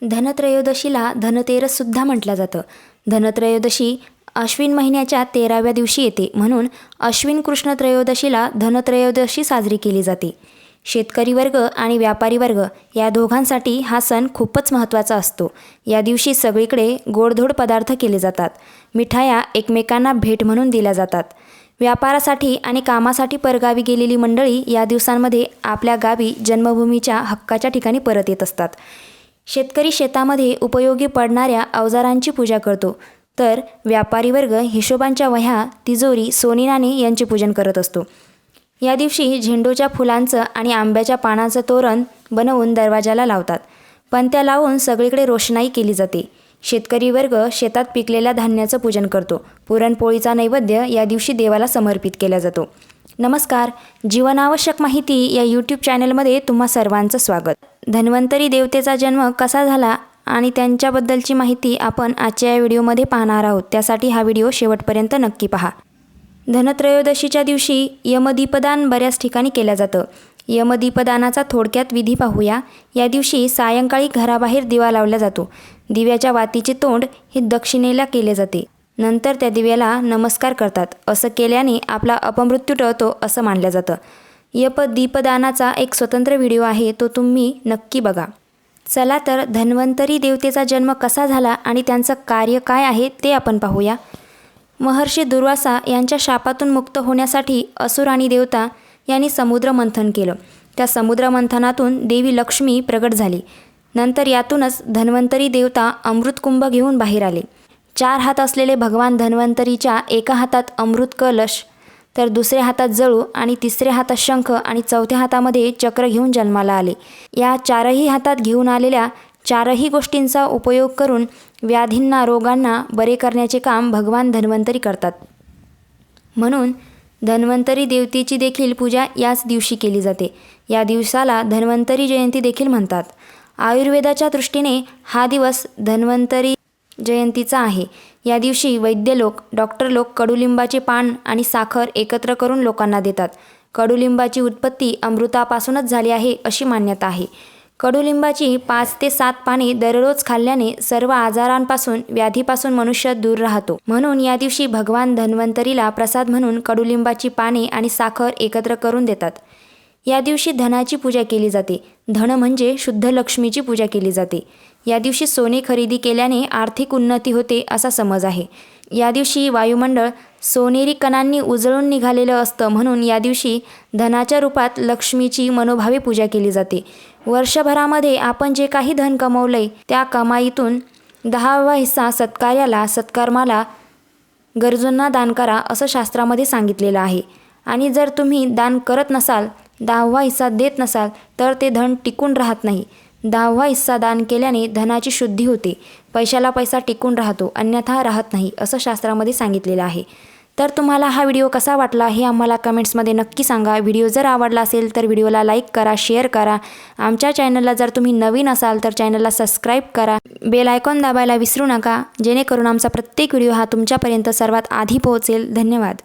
धनत्रयोदशीला धनतेरससुद्धा म्हटलं जातं. धनत्रयोदशी अश्विन महिन्याच्या 13व्या दिवशी येते, म्हणून अश्विन कृष्ण त्रयोदशीला धनत्रयोदशी साजरी केली जाते. शेतकरी वर्ग आणि व्यापारी वर्ग या दोघांसाठी हा सण खूपच महत्त्वाचा असतो. या दिवशी सगळीकडे गोडधोड पदार्थ केले जातात. मिठाया एकमेकांना भेट म्हणून दिल्या जातात. व्यापारासाठी आणि कामासाठी परगावी गेलेली मंडळी या दिवसांमध्ये आपल्या गावी जन्मभूमीच्या हक्काच्या ठिकाणी परत येत असतात. शेतकरी शेतामध्ये उपयोगी पडणाऱ्या अवजारांची पूजा करतो, तर व्यापारी वर्ग हिशोबांच्या वह्या, तिजोरी, सोने नाणे यांचे पूजन करत असतो. या दिवशी झेंडूच्या फुलांचं आणि आंब्याच्या पानाचं तोरण बनवून दरवाजाला लावतात. पणत्या लावून सगळीकडे रोषणाई केली जाते. शेतकरी वर्ग शेतात पिकलेल्या धान्याचं पूजन करतो. पुरणपोळीचा नैवेद्य या दिवशी देवाला समर्पित केला जातो. नमस्कार, जीवनावश्यक माहिती या यूट्यूब चॅनलमध्ये तुम्हा सर्वांचं स्वागत. धन्वंतरी देवतेचा जन्म कसा झाला आणि त्यांच्याबद्दलची माहिती आपण आजच्या या व्हिडिओमध्ये पाहणार आहोत. त्यासाठी हा व्हिडिओ शेवटपर्यंत नक्की पहा. धनत्रयोदशीच्या दिवशी यमदीपदान बऱ्याच ठिकाणी केलं जातं. यमदीपदानाचा थोडक्यात विधी पाहूया. या दिवशी सायंकाळी घराबाहेर दिवा लावला जातो. दिव्याच्या वातीचे तोंड हे दक्षिणेला केले जाते. नंतर त्या दिव्याला नमस्कार करतात. असं केल्याने आपला अपमृत्यू टळतो असं मानलं जातं. दीपदानाचा एक स्वतंत्र व्हिडिओ आहे, तो तुम्ही नक्की बघा. चला तर धन्वंतरी देवतेचा जन्म कसा झाला आणि त्यांचं कार्य काय आहे ते आपण पाहूया. महर्षी दुर्वासा यांच्या शापातून मुक्त होण्यासाठी असुर आणि देवता यांनी समुद्र मंथन केलं. त्या समुद्र मंथनातून देवी लक्ष्मी प्रगट झाली. नंतर यातूनच धन्वंतरी देवता अमृतकुंभ घेऊन बाहेर आले. 4 हात असलेले भगवान धन्वंतरीच्या एका हातात अमृत कलश, तर दुसऱ्या हातात जळू आणि तिसऱ्या हातात शंख आणि चौथ्या हातामध्ये चक्र घेऊन जन्माला आले. या 4ही हातात घेऊन आलेल्या 4ही गोष्टींचा उपयोग करून व्याधींना, रोगांना बरे करण्याचे काम भगवान धन्वंतरी करतात. म्हणून धन्वंतरी देवतेची देखील पूजा याच दिवशी केली जाते. या दिवसाला धन्वंतरी जयंती देखील म्हणतात. आयुर्वेदाच्या दृष्टीने हा दिवस धन्वंतरी जयंतीचा आहे. या दिवशी वैद्य लोक, डॉक्टर लोक कडुलिंबाचे पान आणि साखर एकत्र करून लोकांना देतात. कडुलिंबाची उत्पत्ती अमृतापासूनच झाली आहे अशी मान्यता आहे. कडुलिंबाची 5 ते 7 पाने दररोज खाल्ल्याने सर्व आजारांपासून, व्याधीपासून मनुष्य दूर राहतो. म्हणून या दिवशी भगवान धन्वंतरीला प्रसाद म्हणून कडुलिंबाची पाने आणि साखर एकत्र करून देतात. या दिवशी धनाची पूजा केली जाते. धन म्हणजे शुद्ध लक्ष्मीची पूजा केली जाते. या दिवशी सोने खरेदी केल्याने आर्थिक उन्नती होते असा समज आहे. या दिवशी वायुमंडळ सोनेरी कणांनी उजळून निघालेलं असतं, म्हणून या दिवशी धनाच्या रूपात लक्ष्मीची मनोभावे पूजा केली जाते. वर्षभरामध्ये आपण जे काही धन कमवलंय त्या कमाईतून 10वा हिस्सा सत्कार्याला, सत्कर्माला, गरजूंना दान करा असं शास्त्रामध्ये सांगितलेलं आहे. आणि जर तुम्ही दान करत नसाल, 10वा हिस्सा देत नसाल, तर ते धन टिकून राहत नाही. 10वा हिस्सा दान केल्याने धनाची शुद्धी होते. पैशाला पैसा टिकून राहतो, अन्यथा राहत नाही असं शास्त्रामध्ये सांगितलेलं आहे. तर तुम्हाला हा व्हिडिओ कसा वाटला हे आम्हाला कमेंट्समध्ये नक्की सांगा. व्हिडिओ जर आवडला असेल तर व्हिडिओला लाईक करा, शेअर करा. आमच्या चॅनलला जर तुम्ही नवीन असाल तर चॅनलला सबस्क्राईब करा. बेल आयकॉन दाबायला विसरू नका, जेणेकरून आमचा प्रत्येक व्हिडिओ हा तुमच्यापर्यंत सर्वात आधी पोहोचेल. धन्यवाद.